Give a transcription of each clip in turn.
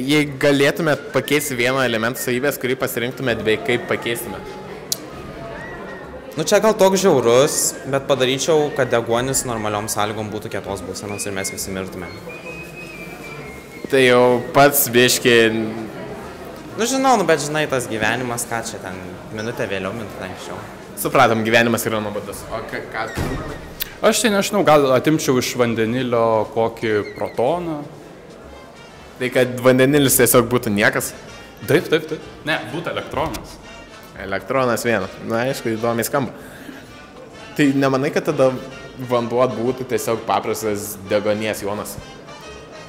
jei galėtumėt pakeisti vieną elementą savybės, kurį pasirinktumėt, bei kaip pakeistumėt? Nu čia gal toks žiaurus, bet padaryčiau, kad deguonis normaliom sąlygom būtų kietos būsenos ir mes visi mirtume. Tai jau pats biški... Nu žinau, bet žinai, tas gyvenimas, ką čia ten, minutę vėliau, minutę anksčiau. Supratom, gyvenimas yra nuobodus. O ką? Aš tai nežinau, gal atimčiau iš vandenilio kokį protoną. Tai kad vandenilis tiesiog būtų niekas? Taip. Ne, būtų elektronas. Elektronas vienas. Na, aišku, įdomiai skamba. Tai nemanai, kad tada vanduo būtų tiesiog paprastas deguonies jonas?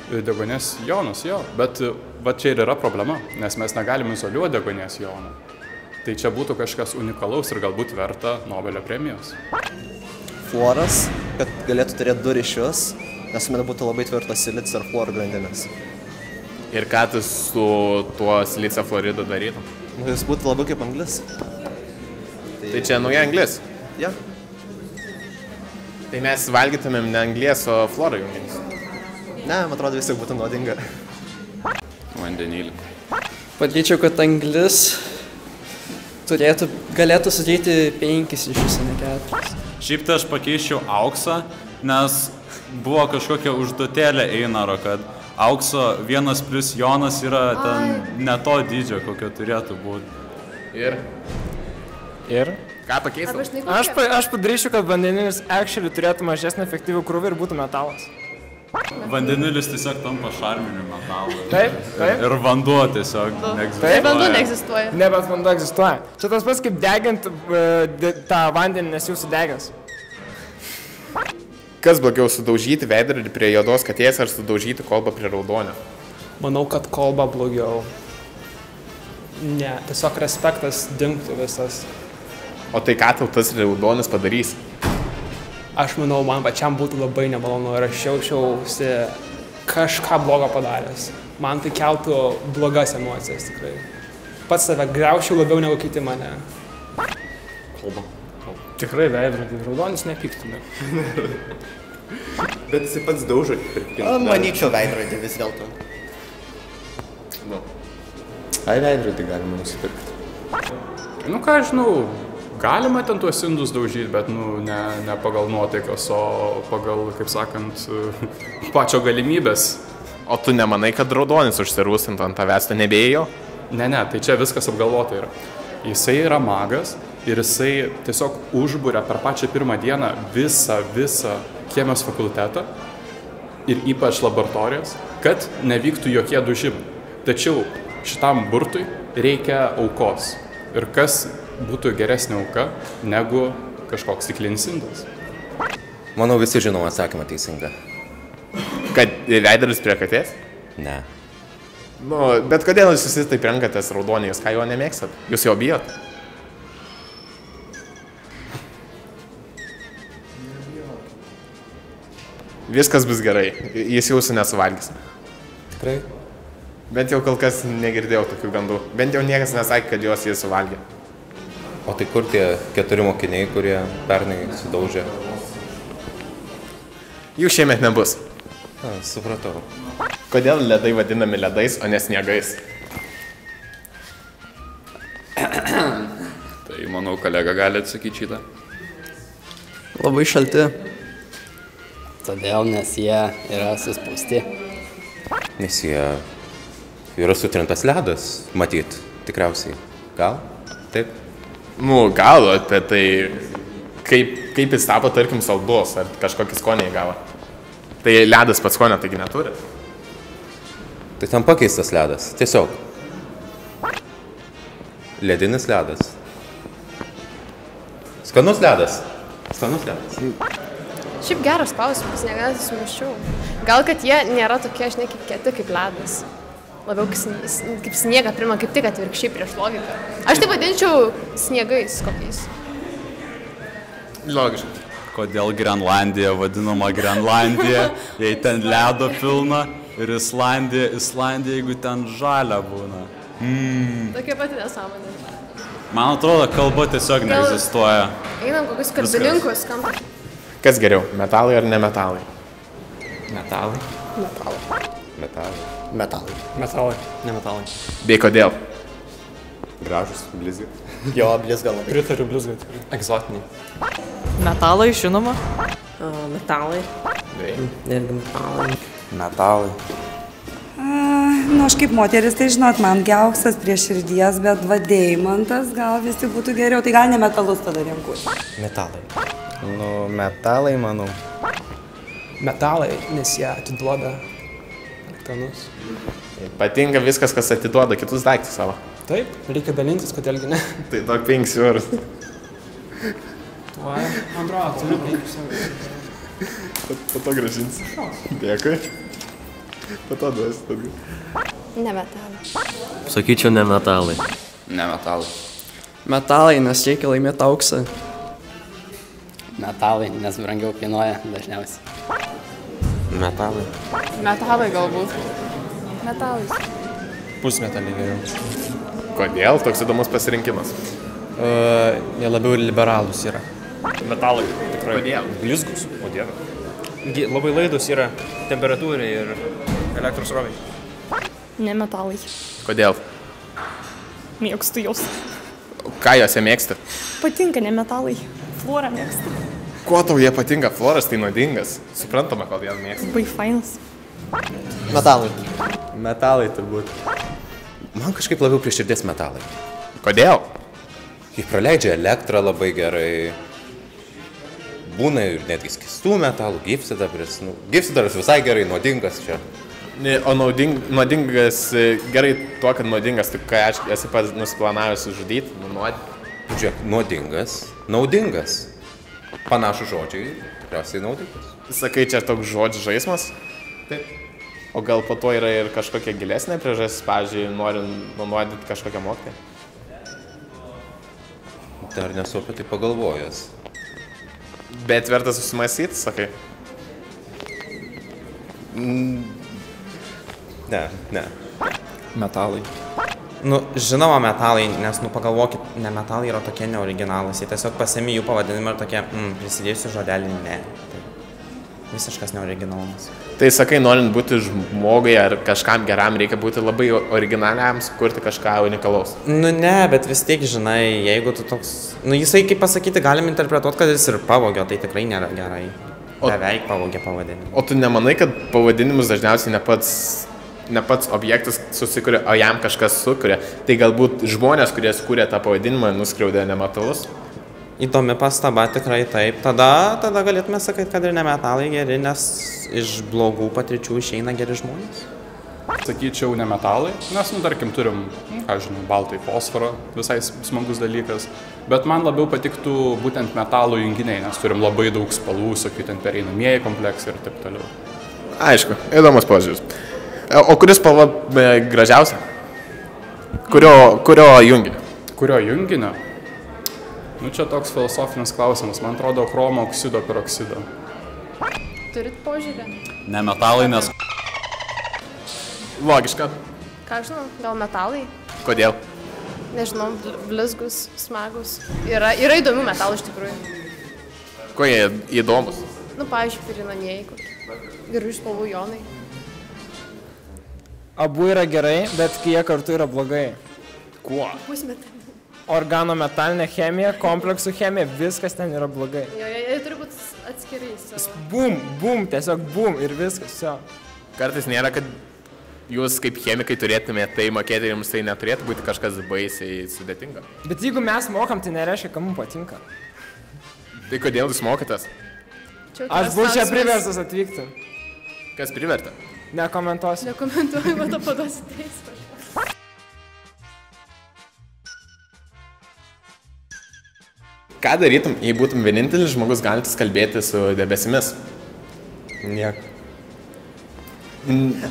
Deguonies jonas, jo. Bet va čia ir yra problema, nes mes negalim izoliuoti deguonies joną. Tai čia būtų kažkas unikalaus ir galbūt verta Nobelio premijos. Fluoras, kad galėtų turėti 2 ryšius, nes man būtų labai tvirtas silicio ir fluoro grandinės. Ir ką tu su tuo silicio fluoridu darytum? Nu, jis būtų labiau kaip anglis. Tai čia nauja anglis? Ja. Tai mes valgytumėm ne anglies, o fluoro junginius? Ne, man atrodo, vis tiek būtų nuodinga. Vandenilį. Padėčiau, kad anglis galėtų sudaryti 5 ryšius, ne 4. Šiaip tai aš pakeičiau auksą, nes buvo kažkokia užduotėlė Einaro, kad aukso 1+ jonas yra ten ne to dydžio, kokio turėtų būti. Ir? Ką pakeistum? Aš padaryčiau, kad vandenilis actually turėtų mažesnį efektyvų krūvį ir būtų metalas. Vandenilis tiesiog tampa šarminiu metalu. Taip. Ir vanduo tiesiog neegzistuoja. Ir vanduo neegzistuoja. Ne, bet vanduo egzistuoja. Čia tas pats kaip degint tą vandenį, nes jau sudegęs. Kas blogiau, sudaužyti veidrodį prie juodos katės ar sudaužyti kolbą prie raudonio? Manau, kad kolba blogiau. Ne, tiesiog respektas dingtų visas. O tai ką tau tas raudonis padarys? Aš manau, man pačiam būtų labai nemalonu ir aš jaučiausi kažką blogo padaręs. Man tai keltų blogas emocijas tikrai. Pats save griaučiau labiau negu kiti mane. Kolba. Tikrai veidrodį raudonis nepyktume. Bet jisai pats daužo. Manyčiau veidrodį vis dėlto. Ai veidrodį galima nusipirkti. Nu ką, žinau, galima ten tuos indus daužyti, bet ne pagal nuotaikas, o pagal, kaip sakant, pačio galimybės. O tu nemanai, kad raudonis užsirūsint ant tavęs, tu nebėjai jo? Ne, tai čia viskas apgalvota yra. Jisai yra magas ir jisai tiesiog užbūrė per pačią pirmą dieną visą chemijos fakultetą ir ypač laboratorijas, kad nevyktų jokie dužimai. Tačiau šitam burtui reikia aukos. Ir kas būtų geresnė auka negu kažkoks stiklinis indas? Manau, visi žinom atsakymą teisingą. Kad veidrodis prie katės? Ne. Nu, bet kodėl jūs visi taip renkatės raudonį, jūs ką jo nemėgstat? Jūs jo bijot? Viskas bus gerai, jis jūsų nesuvalgys. Tikrai? Bent jau kol kas negirdėjau tokių gandų. Bent jau niekas nesakė, kad juos jie suvalgė. O tai kur tie 4 mokiniai, kurie pernai sudaužė? Jų šiemet nebus. Supratau. Kodėl ledai vadinami ledais, o ne sniegais? Tai manau, kolega gali atsakyti šitą. Labai šalti. Todėl, nes jie yra suspausti. Nes jie yra sutrintas ledas, matyt, tikriausiai. Gal? Taip? Nu, gal, bet tai kaip jis tapo, tarkim, saldus, ar kažkokį skonį įgavo. Tai ledas pats skonio, taigi neturi. Tai tam pakeistas ledas, tiesiog. Ledinis ledas. Skanus ledas. Skanus ledas. Šiaip geras klausimas, negaliu susimąsčiau. Gal, kad jie nėra tokie, žinai, kaip kieti, kaip ledas. Labiau kaip sniegą prima, kaip tik atvirkščiai prieš logiką. Aš tai vadinčiau sniegais kokiais. Logiškai. Kodėl Grenlandija vadinama Grenlandija, jei ten ledo pilna, ir Islandija, jeigu ten žalia būna. Tokia pati nesąmonė. Man atrodo, kalba tiesiog neegzistuoja. Einam kokius kalbininkus, kam... Kas geriau, metalai ar ne metalai? Metalai. Metalai. Metalai. Metalai. Metalai. Ne metalai. Bei kodėl? Gražus, blizgi. Jo, blizga labai. Pritariu blizgai. Egzotiniai. Metalai, žinoma. Metalai. Irgi metalai. Metalai. Nu, aš kaip moteris, tai žinot, man auksas prie širdies, bet vadeimantas gal vis tik būtų geriau. Tai gal ne metalus tada renkuosi. Metalai. Nu, metalai, manau. Metalai, nes jie atiduoda elektronus. Patinka viskas, kas atiduoda kitus daiktus savo. Taip, reikia dalintis, kodėlgi ne. Tai daug 5 eurų. Man atrodo, turiu 5 eurų. Po to gražinsi. Dėkui. Po to duosi daugiau. Ne metalai. Sakyčiau, ne metalai. Ne metalai. Metalai, nes reikia laimėti auksą. Metalai, nes brangiau kainuoja dažniausiai. Metalai. Metalai galbūt. Metalai. Pusmetalai geriau. Kodėl toks įdomus pasirinkimas? Jie labiau liberalūs yra. Metalai, tikrai. Kodėl? Blizgus, o dieve. Labai laidus yra temperatūrai ir elektros roviai. Ne metalai. Kodėl? Mėgstu jos. Ką jose mėgsti? Patinka ne metalai. Florą mėgstu. Kuo tau jie patinka? Floras tai nuodingas. Suprantama, kodėl mėgsti. Labai fainas. Metalai. Metalai turbūt. Man kažkaip labiau prie širdies metalai. Kodėl? Jie praleidžia elektrą labai gerai. Būna ir netgi skistų metalų, gyvsidabris. Nu, gyvsidabris visai gerai, nuodingas čia. O nuodingas, gerai tuo, kad nuodingas, tu ką esi pats nusiplanavęs sužudyti, nunuodyti. Žiūrėk, nuodingas, naudingas. Panašų žodžiai, tikriausiai naudingas. Sakai, čia toks žodžių žaismas? Taip. O gal po to yra ir kažkokia gilesnė priežastis, pavyzdžiui, norint nunuodyti kažkokią mokytoją? Dar nesu apie tai pagalvojęs. Bet verta susimąstyti, sakai? Ne. Metalai. Nu, žinoma metalai, nes, nu, pagalvokit, ne metalai yra tokie neoriginalūs. Jie tiesiog pasiemi jų pavadinimą ir tokie, prisidėjusiu žodelį, ne. Tai visiškas neoriginalumas. Tai sakai, norint būti žmogui ar kažkam geram, reikia būti labai originaliam, sukurti kažką unikalaus. Nu ne, bet vis tiek, žinai, jeigu tu toks... Nu, jisai, kaip pasakyti, galim interpretuoti, kad jis ir pavogė, tai tikrai nėra gerai. Beveik pavogė pavadinimą. O tu nemanai, kad pavadinimus dažniausiai ne pats objektas susikuria, o jam kažkas sukuria? Tai galbūt žmonės, kurie sukūrė tą pavadinimą, nuskriaudė nematalus? Įdomi pastaba, tikrai taip. Tada galėtume sakyti, kad ir ne metalai geri, nes iš blogų patirčių išeina geri žmonės. Sakyčiau, ne metalai, nes, nu, tarkim, turim, ką žinau, baltai fosforą, visai smagus dalykas, bet man labiau patiktų būtent metalų junginiai, nes turim labai daug spalvų, sakyt, ten pereinamieji kompleksai ir taip toliau. Aišku, įdomus požiūris. O kuris spalva gražiausia? Kurio junginio? Kurio junginio? Nu, čia toks filosofinis klausimas, man atrodo, chromo oksido peroksido. Turit požiūrį? Ne metalai, nes... Logiška. Ką žinau, gal metalai? Kodėl? Nežinau, blizgus, smagus. Yra įdomių metalų iš tikrųjų. Kuo jie įdomus? Nu, pavyzdžiui, pirinamieji kokie. Gerų spalvų jonai. Abu yra gerai, bet kai jie kartu yra blogai. Kuo? Pusmetį. Organometalinė chemija, kompleksų chemija, viskas ten yra blogai. Jie turi būti atskirai. Bum, tiesiog bum ir viskas, jo. Kartais nėra, kad jūs kaip chemikai turėtumėte tai mokėti ir jums tai neturėtų būti kažkas baisiai sudėtinga. Bet jeigu mes mokam, tai nereiškia, kad mums patinka. Tai kodėl jūs mokotės? Aš buvau čia priverstas atvykti. Kas privertė? Nekomentuosiu. Nekomentuoju, bet to paduosiu teismą. Ką darytum, jei būtum vienintelis žmogus galintis kalbėti su debesimis? Nieko.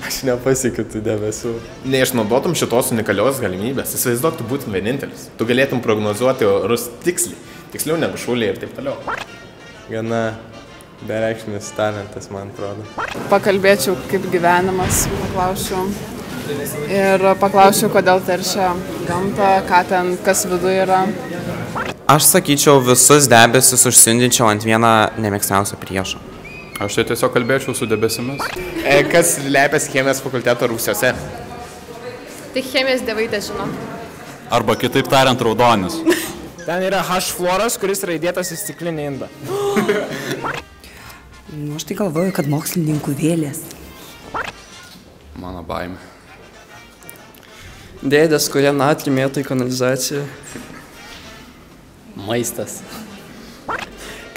Aš nepasiekiu tų debesų. Neišnaudotum šitos unikalios galimybės. Įsivaizduok, tu būtum vienintelis. Tu galėtum prognozuoti orus tiksliai. Tiksliau negu šuliai ir taip toliau. Gana bereikšmis talentas, man atrodo. Pakalbėčiau, kaip gyvenimas, paklausčiau. Ir paklausčiau, kodėl teršia gamtą, ką ten, kas viduje yra. Aš sakyčiau, visus debesis užsiundinčiau ant vieną nemėgstamiausią priešą. Aš tai tiesiog kalbėčiau su debesimis. Kas lepiasi chemijos fakulteto rūsiuose? Tai chemijos dievaitės žino. Arba kitaip tariant, raudonis. Ten yra H fluoras, kuris yra įdėtas į stiklinį indą. Nu, aš tai galvoju, kad mokslininkų vėlės. Mano baimė. Dėdės, kurie natrį mėto į kanalizaciją. Maistas.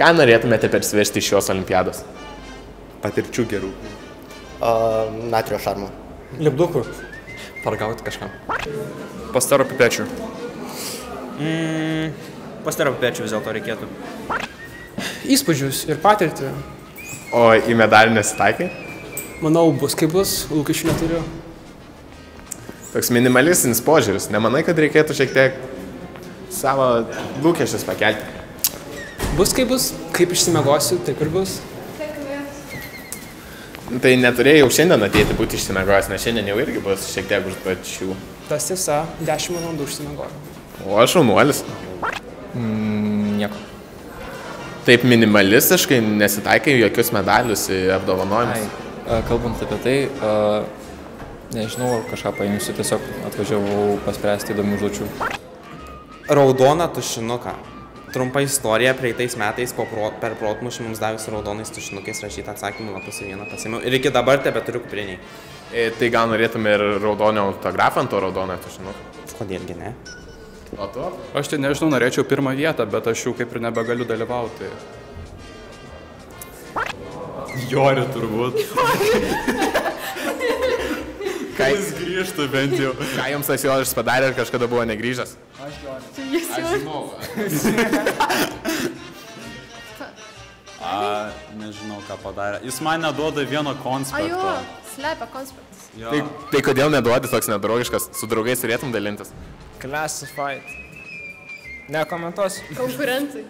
Ką norėtumėte persiversti iš šios olimpiados? Patirčių gerų. Natrio šarmo. Lipdukų. Pargauti kažkam. Pastaro pipečių. Pastaro pipečių vis dėlto reikėtų. Įspūdžius ir patirtį. O į medalį nesitaikai? Manau, bus kaip bus, lūkesčių neturiu. Toks minimalistinis požiūris. Nemanai, kad reikėtų šiek tiek savo lūkesčius pakelti? Bus, kaip išsimegosiu, taip ir bus. Tai neturėjau šiandien ateiti būti išsimegojęs, nes šiandien jau irgi bus šiek tiek užduočių. Tas tiesa, 10 valandų užsimegojau. O aš šaunuolis. Nieko. Taip minimalistiškai nesitaikai jokius medalius į apdovanojimus. Kalbant apie tai, nežinau, ar kažką paimsiu, tiesiog atvažiavau paspręsti įdomių užduočių. Raudoną tušinuką. Trumpa istorija, praeitais metais per protmušį mums davęs raudonais tušinukais rašytą atsakymų lapus į vieną pasėmiau. Ir iki dabar tebeturiu kupriniai. Tai gal norėtume ir raudonio autografą ant to raudono tušinuko? Kodėlgi ne? O tu? Aš tai nežinau, norėčiau pirmą vietą, bet aš jau kaip ir nebegaliu dalyvauti. Jori turbūt. Jis grįžtų bent jau. Ką jums tas Joris padarė ir kažkada buvo negrįžęs? Aš žinau. Nežinau, ką padarė. Jis man neduoda vieno konspekto. Ajo, slepia konspektus. Tai kodėl neduodi toks nedraugiškas? Su draugais turėtum dalintis? Classified. Nekomentuosiu. Konkurentai.